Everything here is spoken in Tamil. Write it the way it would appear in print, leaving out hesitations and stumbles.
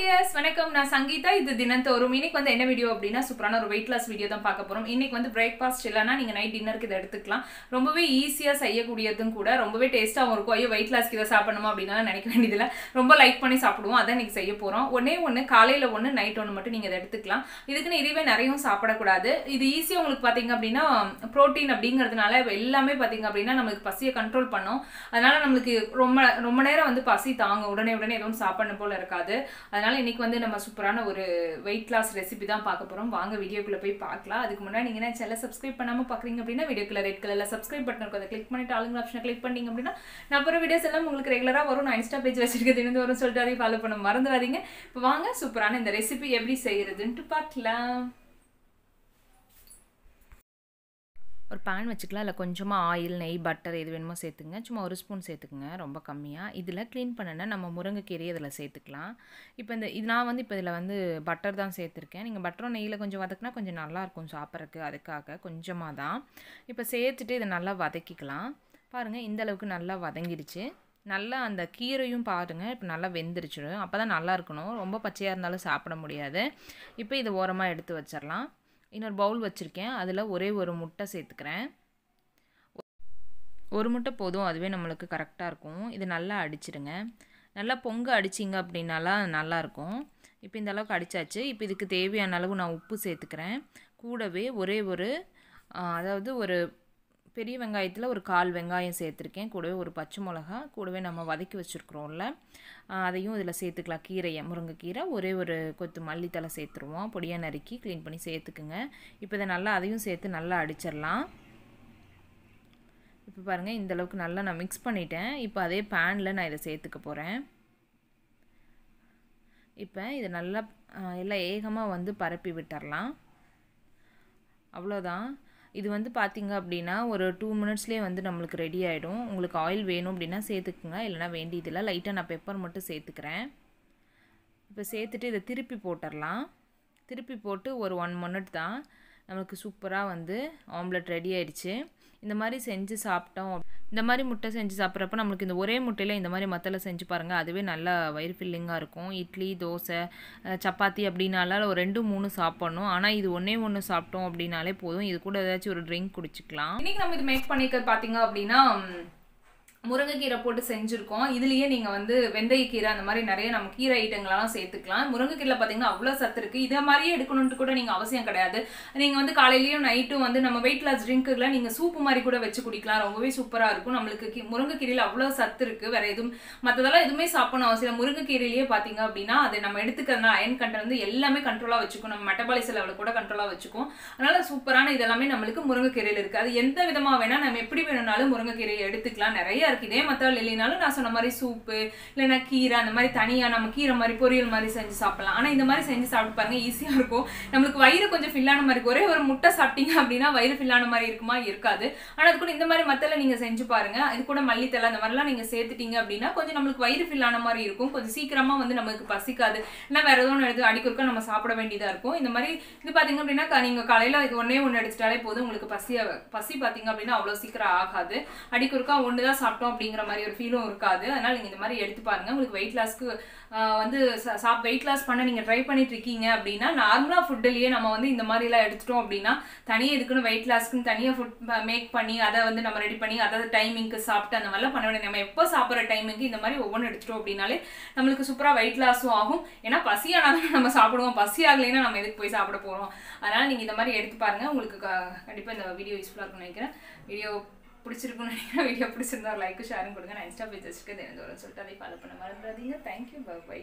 Yes, வணக்கம் நான் சங்கீதா இது தினம் தோறும் இன்னைக்கு வந்து என்ன வீடியோ அப்படினா சூப்பரான ஒரு weight loss வீடியோ தான் பார்க்க போறோம். இன்னைக்கு வந்து பிரேக்பாஸ்ட் இல்லனா நீங்க நைட் டின்னருக்கு இத எடுத்துக்கலாம். ரொம்பவே ஈஸியா செய்யக்கூடியதும் கூட ரொம்பவே டேஸ்டாவும் இருக்கும். ஐயோ weight loss இத சாப்பிடணுமா அப்படினா நினைக்க வேண்டியது இல்ல. ரொம்ப லைக் பண்ணி சாப்பிடுவோம். அத இன்னைக்கு செய்ய போறோம். ஒண்ணே காலையில ஒண்ணு நைட் ஒண்ணு மட்டும் நீங்க இத எடுத்துக்கலாம். இதுக்குன்னு இதுவே நிறையவும் சாப்பிட கூடாது. இது ஈஸியா உங்களுக்கு பாத்தீங்க அப்படினா புரோட்டீன் அப்படிங்கிறதுனால எல்லாமே பாத்தீங்க அப்படினா நமக்கு பசியை கண்ட்ரோல் பண்ணும். அதனால நமக்கு ரொம்ப நேரம் வந்து பசி தாங்க உடனே எதுவும் சாப்பிடணும் போல இருக்காது. அதனால இன்னைக்கு வந்து நம்ம சூப்பரான ஒரு weight loss ரெசிபி தான் பார்க்க போறோம். வாங்க வீடியோக்குள்ள போய் பார்க்கலாம். அதுக்கு முன்னாடி நீங்க என்ன சேனலை சப்ஸ்கிரைப் பண்ணாம பார்க்கறீங்க அப்படினா வீடியோக்குள்ள ரெட் கலர்ல சப்ஸ்கிரைப் பட்டன் இருக்கும். அதை கிளிக் பண்ணிட்டு ஆளுங்க ஆப்ஷனை கிளிக் பண்ணீங்க அப்படினா நான் போற வீடியோஸ் எல்லாம் உங்களுக்கு ரெகுலரா வரும். நான் இன்ஸ்டா பேஜ் வச்சிருக்கேன் தினம் வரும் சொல்லிட்டு அதை ஃபாலோ பண்ண மறந்துடாதீங்க. இப்போ வாங்க சூப்பரான இந்த ரெசிபி எப்படி செய்யறதுன்னு பார்க்கலாம். ஒரு பேன் வச்சுக்கலாம். அதில் கொஞ்சமாக ஆயில் நெய் பட்டர் எது வேணுமோ சேர்த்துங்க. சும்மா ஒரு ஸ்பூன் சேர்த்துக்குங்க, ரொம்ப கம்மியாக. இதில் க்ளீன் பண்ணனா நம்ம முருங்கைக்கீரையை இதில் சேர்த்துக்கலாம். இப்போ நான் வந்து இதில் வந்து பட்டர் தான் சேர்த்துருக்கேன். நீங்கள் பட்டரும் நெய்யில் கொஞ்சம் வதக்குனா கொஞ்சம் நல்லாயிருக்கும் சாப்பிட்றதுக்கு. அதுக்காக கொஞ்சமாக தான் இப்போ சேர்த்துட்டு இதை நல்லா வதக்கிக்கலாம். பாருங்கள் இந்த அளவுக்கு நல்லா வதங்கிடுச்சு. நல்லா அந்த கீரையும் பாருங்கள் இப்போ நல்லா வெந்துருச்சு. அப்போ தான் நல்லா இருக்கணும். ரொம்ப பச்சையாக இருந்தாலும் சாப்பிட முடியாது. இப்போ இதை ஓரமாக எடுத்து வச்சிடலாம். இன்னொரு பவுல் வச்சுருக்கேன். அதில் ஒரே ஒரு முட்டை சேர்த்துக்கிறேன். ஒரு முட்டை போதும், அதுவே நம்மளுக்கு கரெக்டாக இருக்கும். இது நல்லா அடிச்சிடுங்க. நல்லா பொங்க அடிச்சிங்க அப்படின்னாலாம் நல்லாயிருக்கும். இப்போ இந்த அளவுக்கு அடித்தாச்சு. இப்போ இதுக்கு தேவையான அளவு நான் உப்பு சேர்த்துக்கிறேன். கூடவே அதாவது ஒரு பெரிய வெங்காயத்தில் ஒரு 1/4 வெங்காயம் சேர்த்துருக்கேன். கூடவே ஒரு பச்சை மிளகா, கூடவே நம்ம வதக்கி வச்சுருக்குறோம்ல அதையும் இதில் சேர்த்துக்கலாம். கீரையை முருங்கைக்கீரை ஒரு கொத்து மல்லித்தலை சேர்த்துருவோம். பொடியாக நறுக்கி க்ளீன் பண்ணி சேர்த்துக்குங்க. இப்போ இதை நல்லா அதையும் சேர்த்து நல்லா அடிச்சிடலாம். இப்போ பாருங்கள் இந்தளவுக்கு நல்லா நான் மிக்ஸ் பண்ணிட்டேன். இப்போ அதே பேனில் நான் இதை சேர்த்துக்க போகிறேன். இப்போ இதை நல்லா எல்லாம் ஏகமாக வந்து பரப்பி விட்டுறலாம். அவ்வளோதான். இது வந்து பார்த்திங்க அப்படின்னா ஒரு 2 மினிட்ஸ்லேயே வந்து நம்மளுக்கு ரெடி ஆகிடும். உங்களுக்கு ஆயில் வேணும் அப்படின்னா சேர்த்துக்குங்க, இல்லைனா வேண்டியதில்லை. லைட்டாக நான் பெப்பர் மட்டும் சேர்த்துக்கிறேன். இப்போ சேர்த்துட்டு இதை திருப்பி போட்டுடலாம். திருப்பி போட்டு ஒரு 1 மினிட் தான். நம்மளுக்கு சூப்பராக வந்து ஆம்லெட் ரெடி ஆயிடுச்சு. இந்த மாதிரி செஞ்சு சாப்பிட்டோம். இந்த மாதிரி முட்டை செஞ்சு சாப்பிட்றப்ப நம்மளுக்கு இந்த ஒரே முட்டையில் இந்த மாதிரி மத்தல செஞ்சு பாருங்கள். அதுவே நல்லா வயிறு ஃபில்லிங்காக இருக்கும். இட்லி தோசை சப்பாத்தி அப்படின்னால ஒரு 2-3 சாப்பிட்ணும். ஆனால் இது ஒன்று சாப்பிட்டோம் அப்படின்னாலே போதும். இது கூட ஏதாச்சும் ஒரு ட்ரிங்க் குடிச்சிக்கலாம். இன்றைக்கி நம்ம இது மேக் பண்ணிக்க பார்த்தீங்க அப்படின்னா முருங்கைக்கீரை போட்டு செஞ்சுருக்கோம். இதுலேயே நீங்கள் வந்து வெந்தயக்கீரை அந்த மாதிரி நிறைய நம்ம கீரை ஐட்டங்களெல்லாம் சேர்த்துக்கலாம். முருங்கைக்கீரையில் பார்த்தீங்கன்னா அவ்வளோ சத்து இருக்குது. இதை மாதிரியே எடுக்கணுன்ட்டு கூட நீங்கள் அவசியம் கிடையாது. நீங்கள் வந்து காலையிலையும் நைட்டும் வந்து நம்ம வெயிட் லாஸ் ட்ரிங்க்குகளை நீங்கள் சூப்பு மாதிரி கூட வச்சு குடிக்கலாம். ரொம்பவே சூப்பராக இருக்கும். நம்மளுக்கு முருங்கைக்கீரையில் அவ்வளோ சத்து இருக்குது. வேறு எதுவும் மற்றதெல்லாம் எதுவுமே சாப்பிடணும் அவசியம். முருங்கைக்கீரையிலேயே பார்த்தீங்க அப்படின்னா அது நம்ம எடுத்துக்கிறதுனா அயன் கண்டென்ட் வந்து எல்லாமே கண்ட்ரோலாக வச்சுக்கும். நம்ம மெட்டபாலிசம் லெவலில் கூட கண்ட்ரோலாக வச்சுக்கும். அதனால் சூப்பரான இதெல்லாமே நம்மளுக்கு முருங்கைக்கீரையில் இருக்குது. அது எந்த விதமாக வேணால் நம்ம எப்படி வேணும்னாலும் முருங்கைக்கீரையை எடுத்துக்கலாம். நிறைய இதே மத்தவள் இல்லைனாலும் நான் சொன்ன மாதிரி சூப்பு இல்லைன்னா கீரை அந்த மாதிரி தனியா நம்ம கீரை மாதிரி பொரியல் மாதிரி செஞ்சு சாப்பிடலாம். ஆனா இந்த மாதிரி செஞ்சு சாப்பிட்டு பாருங்க, ஈஸியா இருக்கும். நம்மளுக்கு வயிறு கொஞ்சம் ஃபில்லான மாதிரி இருக்கும். ஒரே ஒரு முட்டை சாப்பிட்டீங்க அப்படின்னா வயிறு ஃபில்லான மாதிரி இருக்குமா? இருக்காது. ஆனா அது கூட இந்த மாதிரி மத்தல நீங்க செஞ்சு பாருங்க. இது கூட மல்லித்தலை அந்த மாதிரிலாம் நீங்க சேர்த்துட்டீங்க அப்படின்னா கொஞ்சம் நம்மளுக்கு வயிறு ஃபில்லான மாதிரி இருக்கும். கொஞ்சம் சீக்கிரமா வந்து நமக்கு பசிக்காது. ஏன்னா வேற ஏதோ ஒன்று எடுத்து அடிக்கொருக்கா நம்ம சாப்பிட வேண்டியதா இருக்கும். இந்த மாதிரி இது பாத்தீங்க அப்படின்னா நீங்க காலையில இது ஒண்ணு எடுத்துட்டாலே போதும். உங்களுக்கு பசி பாத்தீங்க அப்படின்னா அவ்வளவு சீக்கிரம் ஆகாது. அடிக்கொருக்கா ஒண்ணுதான் சாப்பிட்டோம் அப்படிங்கிற மாதிரி ஒரு ஃபீலும் இருக்காது. அதனால நீங்க இந்த மாதிரி எடுத்து பாருங்க. உங்களுக்கு வெயிட் லாஸ்க்கு வந்து வெயிட் லாஸ் பண்ண நீங்க ட்ரை பண்ணிட்டு இருக்கீங்க அப்படின்னா நார்மலா ஃபுட்லயே நம்ம வந்து இந்த மாதிரி எல்லாம் எடுத்துட்டோம் அப்படின்னா தனியாக இதுக்குன்னு வெயிட் லாஸ்க்குன்னு தனியாக ஃபுட் மேக் பண்ணி அதை வந்து நம்ம ரெடி பண்ணி அதாவது டைமிங்க்கு சாப்பிட்டு அந்த மாதிரிலாம் பண்ண வேண்டிய. நம்ம எப்போ சாப்பிட்ற டைமிங்க்கு இந்த மாதிரி ஒவ்வொன்று எடுத்துட்டோம் அப்படின்னாலே நம்மளுக்கு சூப்பராக வெயிட் லாஸும் ஆகும். ஏன்னா பசியானாலும் நம்ம சாப்பிடுவோம். பசி ஆகலைன்னா நம்ம எதுக்கு போய் சாப்பிட போறோம்? அதனால நீங்க இந்த மாதிரி எடுத்து பாருங்க. உங்களுக்கு கண்டிப்பா இந்த வீடியோ யூஸ்ஃபுல்லாக இருக்கும்னு நினைக்கிறேன். வீடியோ பிடிச்சிருக்குன்னு நினைக்கிறேன். வீடியோ பிடிச்சிருந்தா ஒரு லைக் ஷேரும் கொடுங்க. நான் இன்ஸ்டா பேஜ் வச்சுருக்கேன் தினம் சொல்லிட்டு அதை ஃபாலோ பண்ண மறந்துடாதீங்க. Thank you, by.